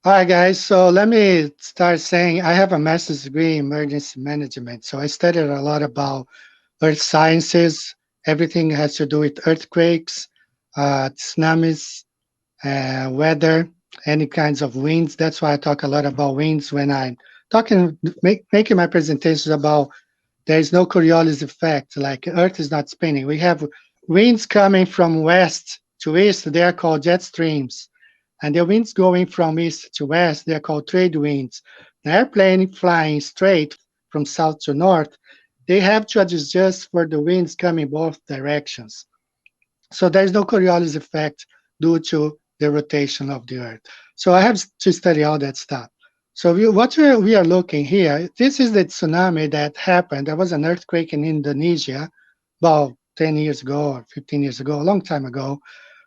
All right, guys. So let me start saying I have a master's degree in emergency management. So I studied a lot about earth sciences. Everything has to do with earthquakes, tsunamis, weather, any kinds of winds. That's why I talk a lot about winds when I'm making my presentations about there is no Coriolis effect, like Earth is not spinning. We have winds coming from west to east. They are called jet streams. And the winds going from east to west, they're called trade winds. The airplane flying straight from south to north, they have to adjust for the winds coming both directions. So there's no Coriolis effect due to the rotation of the Earth. So I have to study all that stuff. So we are looking here, this is the tsunami that happened. There was an earthquake in Indonesia about 10 years ago or 15 years ago, a long time ago.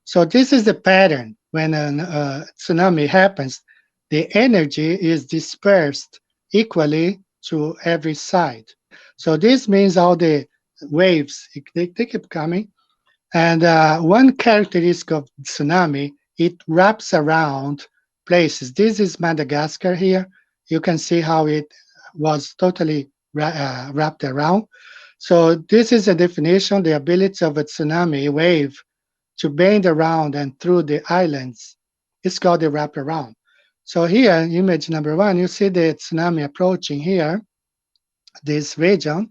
So this is the pattern. When a tsunami happens, the energy is dispersed equally to every side. So this means all the waves, they keep coming. And one characteristic of tsunami, it wraps around places. This is Madagascar here. You can see how it was totally wrapped around. So this is a definition, the ability of a tsunami wave to bend around and through the islands. It's called the wraparound. So here, image number one, you see the tsunami approaching here, this region.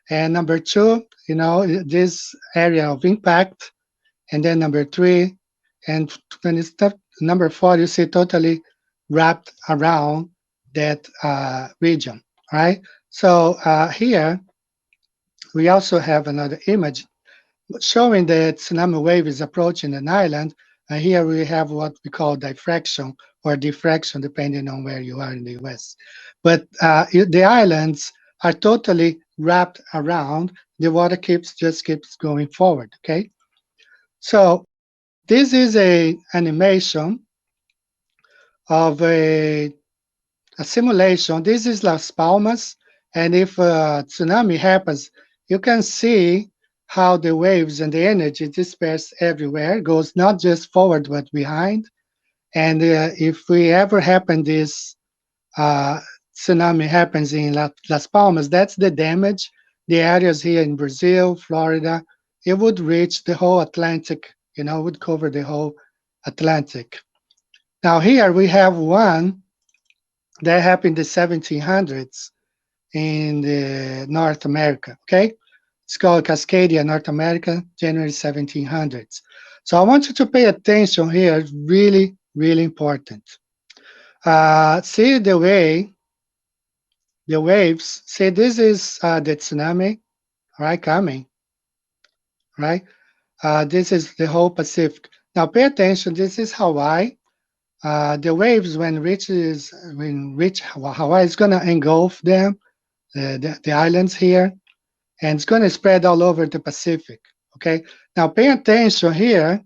And number two, this area of impact. And then number three, and when it's number four, you see totally wrapped around that region, right? So here, we also have another image showing that tsunami wave is approaching an island. And here we have what we call diffraction or diffraction, depending on where you are in the US. But the islands are totally wrapped around. The water just keeps going forward, okay? So this is a animation of a simulation. This is Las Palmas, and if a tsunami happens, you can see how the waves and the energy disperse everywhere, goes not just forward but behind. And if we ever happen this uh, tsunami happens in Las Palmas, that's the damage. The areas here in Brazil, Florida, it would reach the whole Atlantic, would cover the whole Atlantic. Now here we have one that happened in the 1700s in the North America, okay? It's called Cascadia, North America, January 1700s. So I want you to pay attention here, it's really, really important. See the waves, see this is the tsunami, right, coming, right? This is the whole Pacific. Now pay attention, this is Hawaii. The waves when reach Hawaii, it's gonna engulf them, the islands here, and it's gonna spread all over the Pacific. Okay. Now pay attention here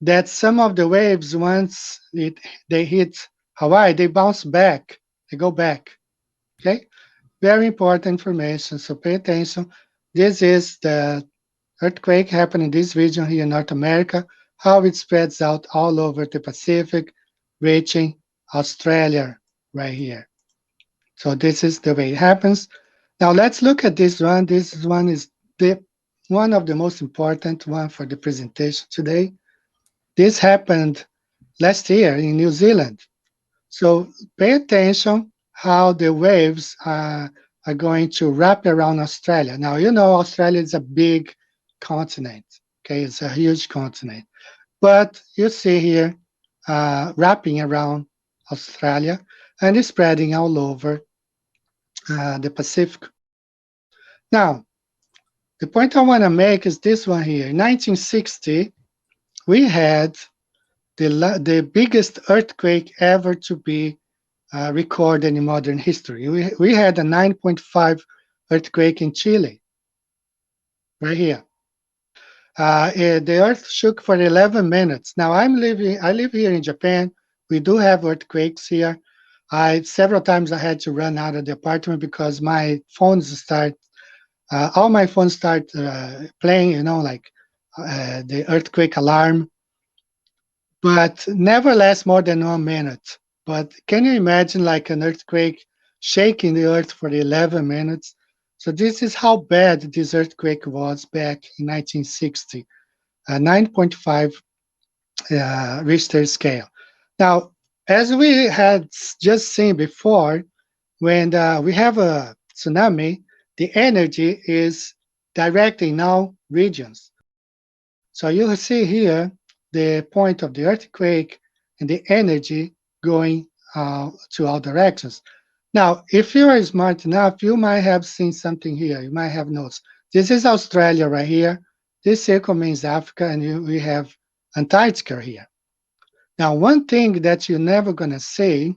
that some of the waves once they hit Hawaii, they bounce back, they go back. Okay. Very important information. So pay attention. This is the earthquake happened in this region here in North America, how it spreads out all over the Pacific, reaching Australia right here. So this is the way it happens. Now let's look at this one. This one is one of the most important one for the presentation today. This happened last year in New Zealand. So pay attention how the waves are going to wrap around Australia. Now, Australia is a big continent. Okay, it's a huge continent. But you see here wrapping around Australia and it's spreading all over the Pacific. Now, the point I want to make is this one here. In 1960, we had the biggest earthquake ever to be recorded in modern history. We had a 9.5 earthquake in Chile, right here. The earth shook for 11 minutes. Now I live here in Japan. We do have earthquakes here. Several times I had to run out of the apartment because my phones all my phones start playing, like the earthquake alarm, but never lasts more than 1 minute. But can you imagine like an earthquake shaking the earth for 11 minutes? So this is how bad this earthquake was back in 1960, 9.5 Richter scale. Now, as we had just seen before, when we have a tsunami, the energy is direct in all regions. So you see here the point of the earthquake and the energy going to all directions. Now, if you are smart enough, you might have seen something here. You might have noticed. This is Australia right here. This circle means Africa, and we have Antarctica here. Now, one thing that you're never going to see,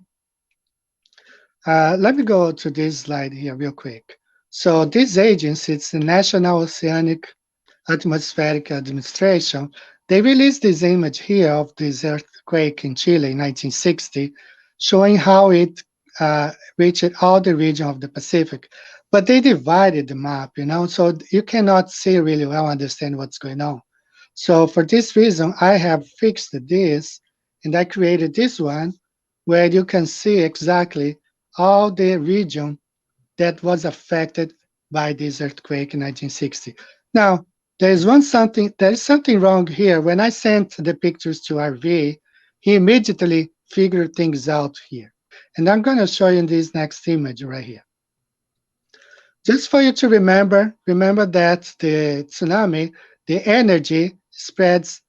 let me go to this slide here real quick. So this agency, it's the National Oceanic Atmospheric Administration, they released this image here of this earthquake in Chile in 1960, showing how it reached all the region of the Pacific. But they divided the map, so you cannot see really well, understand what's going on. So for this reason, I have fixed this, and I created this one where you can see exactly all the region that was affected by this earthquake in 1960. Now, there is something wrong here. When I sent the pictures to RV, he immediately figured things out here. And I'm going to show you this next image right here. Just for you to remember that the tsunami, the energy spreads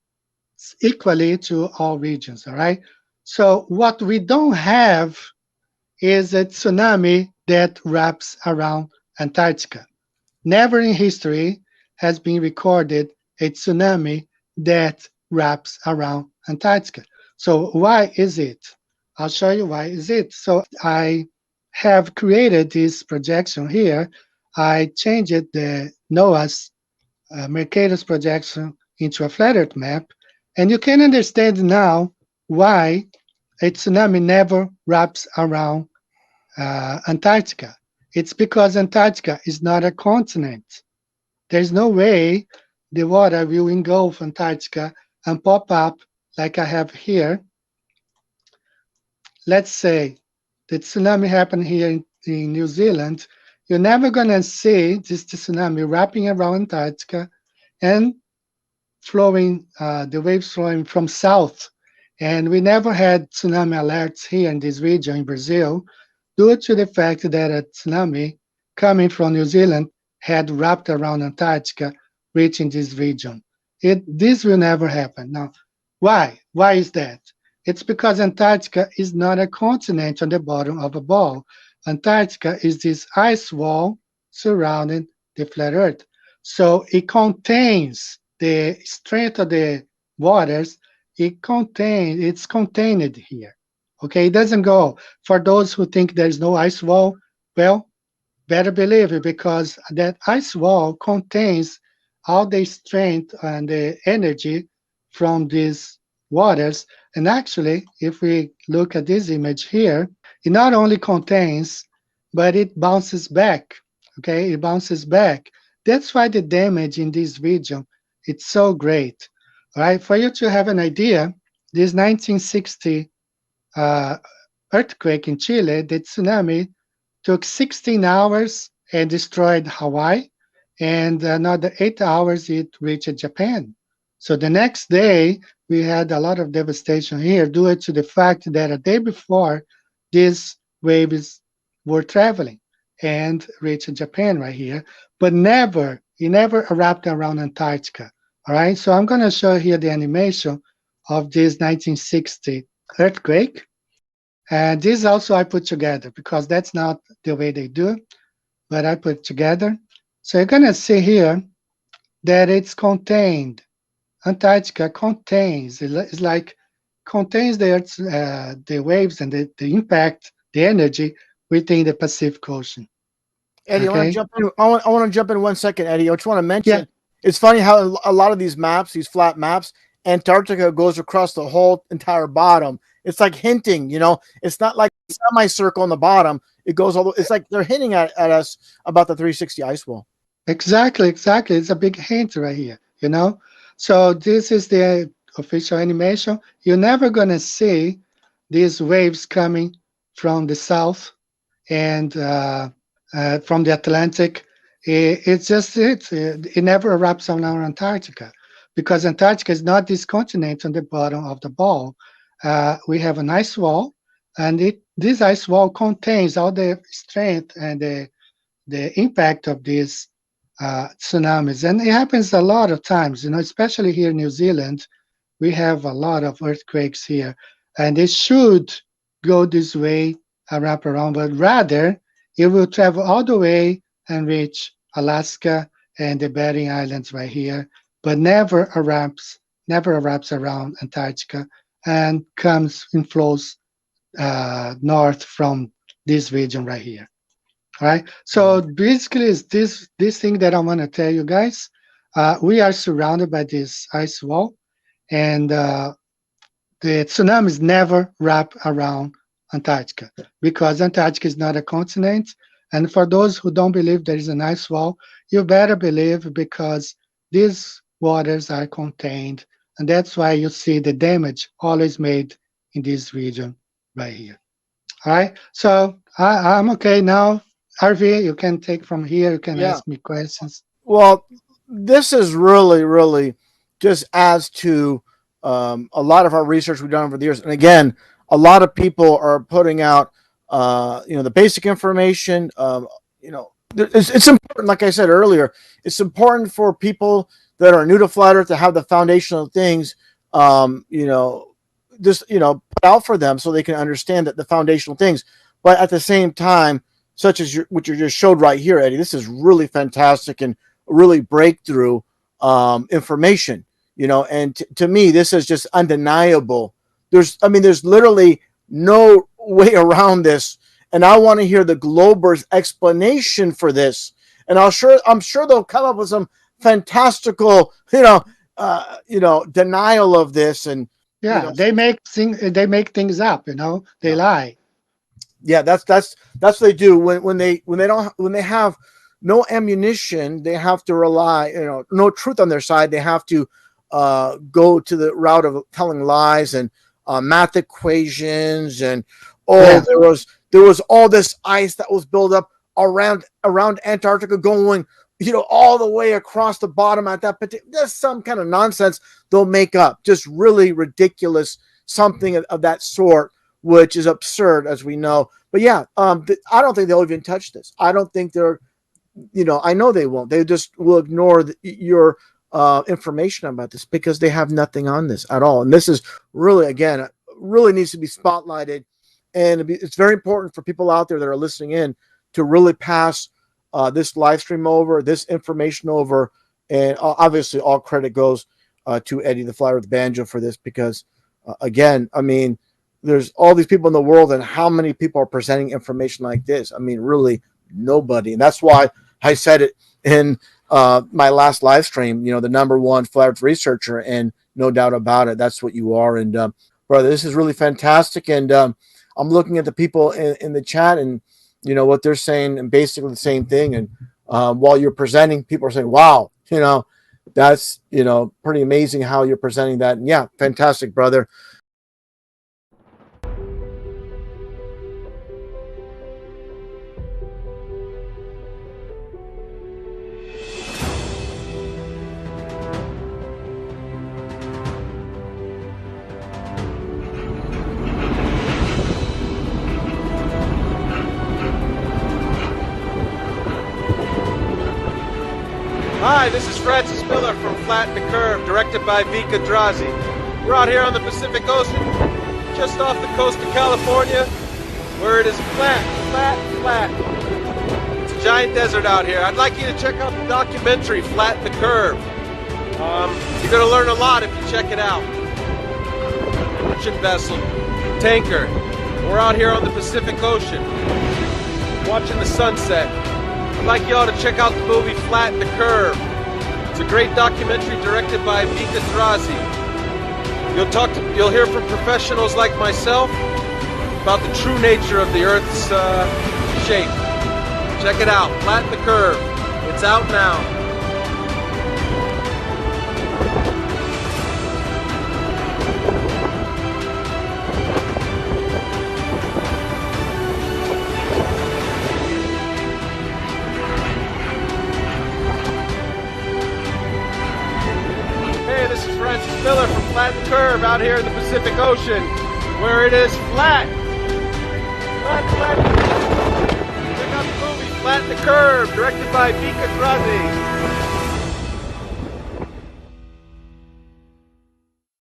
equally to all regions, all right? So what we don't have is a tsunami that wraps around Antarctica. Never in history has been recorded a tsunami that wraps around Antarctica. So why is it? I'll show you why is it. So I have created this projection here. I changed the NOAA's Mercator's projection into a flat Earth map, and you can understand now why a tsunami never wraps around Antarctica. It's because Antarctica is not a continent. There's no way the water will engulf Antarctica and pop up like I have here. Let's say the tsunami happened here in New Zealand. You're never going to see this tsunami wrapping around Antarctica and the waves flowing from south. And we never had tsunami alerts here in this region in Brazil due to the fact that a tsunami coming from New Zealand had wrapped around Antarctica, reaching this region. This will never happen. Now, why? Why is that? It's because Antarctica is not a continent on the bottom of a ball. Antarctica is this ice wall surrounding the flat Earth. So it contains the strength of the waters. It's contained here. Okay, it doesn't go. For those who think there's no ice wall, well, better believe it because that ice wall contains all the strength and the energy from these waters. And actually, if we look at this image here, it not only contains, but it bounces back. Okay, it bounces back. That's why the damage in this region it's so great. All right, for you to have an idea, this 1960 uh, earthquake in Chile, the tsunami took 16 hours and destroyed Hawaii, and another 8 hours it reached Japan. So the next day, we had a lot of devastation here due to the fact that a day before, these waves were traveling and reached Japan right here, but it never wrapped around Antarctica. All right, so I'm going to show here the animation of this 1960 earthquake. And this also I put together because that's not the way they do it, but I put together. So you're gonna see here that it's contained. Antarctica contains, it's like contains the waves and the impact, the energy within the Pacific Ocean. Eddie, I want to Okay? jump in. I want to jump in 1 second, Eddie. I just want to Yeah, mention it's funny how a lot of these maps, these flat maps, Antarctica goes across the whole entire bottom. It's like hinting, it's not like a semicircle on the bottom. It goes all the, it's like they're hinting at us about the 360 ice wall. exactly. It's a big hint right here. So this is the official animation. You're never gonna see these waves coming from the south and from the Atlantic. It's just it never erupts on our Antarctica because Antarctica is not this continent on the bottom of the ball. We have an ice wall, and this ice wall contains all the strength and the impact of these tsunamis. And it happens a lot of times, especially here in New Zealand. We have a lot of earthquakes here, and it should go this way, wrap around, but rather it will travel all the way and reach Alaska and the Bering Islands right here, but never erupts around Antarctica and comes and flows north from this region right here. All right. So basically, it's this thing that I want to tell you guys. We are surrounded by this ice wall, and the tsunamis never wrap around Antarctica because Antarctica is not a continent. And for those who don't believe there is an ice wall, you better believe because these waters are contained. And that's why you see the damage always made in this region right here. All right. So I'm okay now. RV, you can take from here. You can Yeah. ask me questions. Well, this is really, really just adds to a lot of our research we've done over the years. And again, a lot of people are putting out, the basic information. It's important. Like I said earlier, it's important for people that are new to flat Earth to have the foundational things, put out for them so they can understand that the foundational things. But at the same time, such as what you just showed right here, Eddie, this is really fantastic and really breakthrough information. And to me, this is just undeniable. There's literally no way around this, and I want to hear the Glober's explanation for this. And I'm sure they'll come up with some fantastical, denial of this, and Yeah, they make things up. They yeah, lie. yeah, that's what they do when they have no ammunition. They have to rely, no truth on their side. They have to go to the route of telling lies and math equations, and Yeah, there was all this ice that was built up around Antarctica, going all the way across the bottom at that particular. There's some kind of nonsense they'll make up, just really ridiculous, something of that sort, which is absurd, as we know. But yeah, I don't think they'll even touch this. I don't think they're, I know they won't. They just will ignore your information about this because they have nothing on this at all. And this is really, again, really needs to be spotlighted. And it's very important for people out there that are listening in to really pass this live stream over, this information over. And obviously, all credit goes to Eddie the Flyer with Banjo for this because, again, there's all these people in the world, and how many people are presenting information like this? Really nobody. And that's why I said it in my last live stream, the number one flat Earth researcher, and no doubt about it, that's what you are. And brother, this is really fantastic. And I'm looking at the people in the chat, and what they're saying, and basically the same thing. And while you're presenting, people are saying, "Wow, that's pretty amazing how you're presenting that." And yeah, fantastic, brother. Hi, this is Francis Miller from Flatten the Curve, directed by Vika Drazi. We're out here on the Pacific Ocean, just off the coast of California, where it is flat. It's a giant desert out here. I'd like you to check out the documentary, Flatten the Curve. You're going to learn a lot if you check it out. Merchant vessel, tanker. We're out here on the Pacific Ocean, watching the sunset. I'd like you all to check out the movie Flatten the Curve. It's a great documentary directed by Vika Drazi. You'll hear from professionals like myself about the true nature of the Earth's shape. Check it out, Flatten the Curve. It's out now. Francis Miller from Flatten the Curve out here in the Pacific Ocean, where it is flat. Flat. Check out the movie Flatten the Curve, directed by Mika Grazi.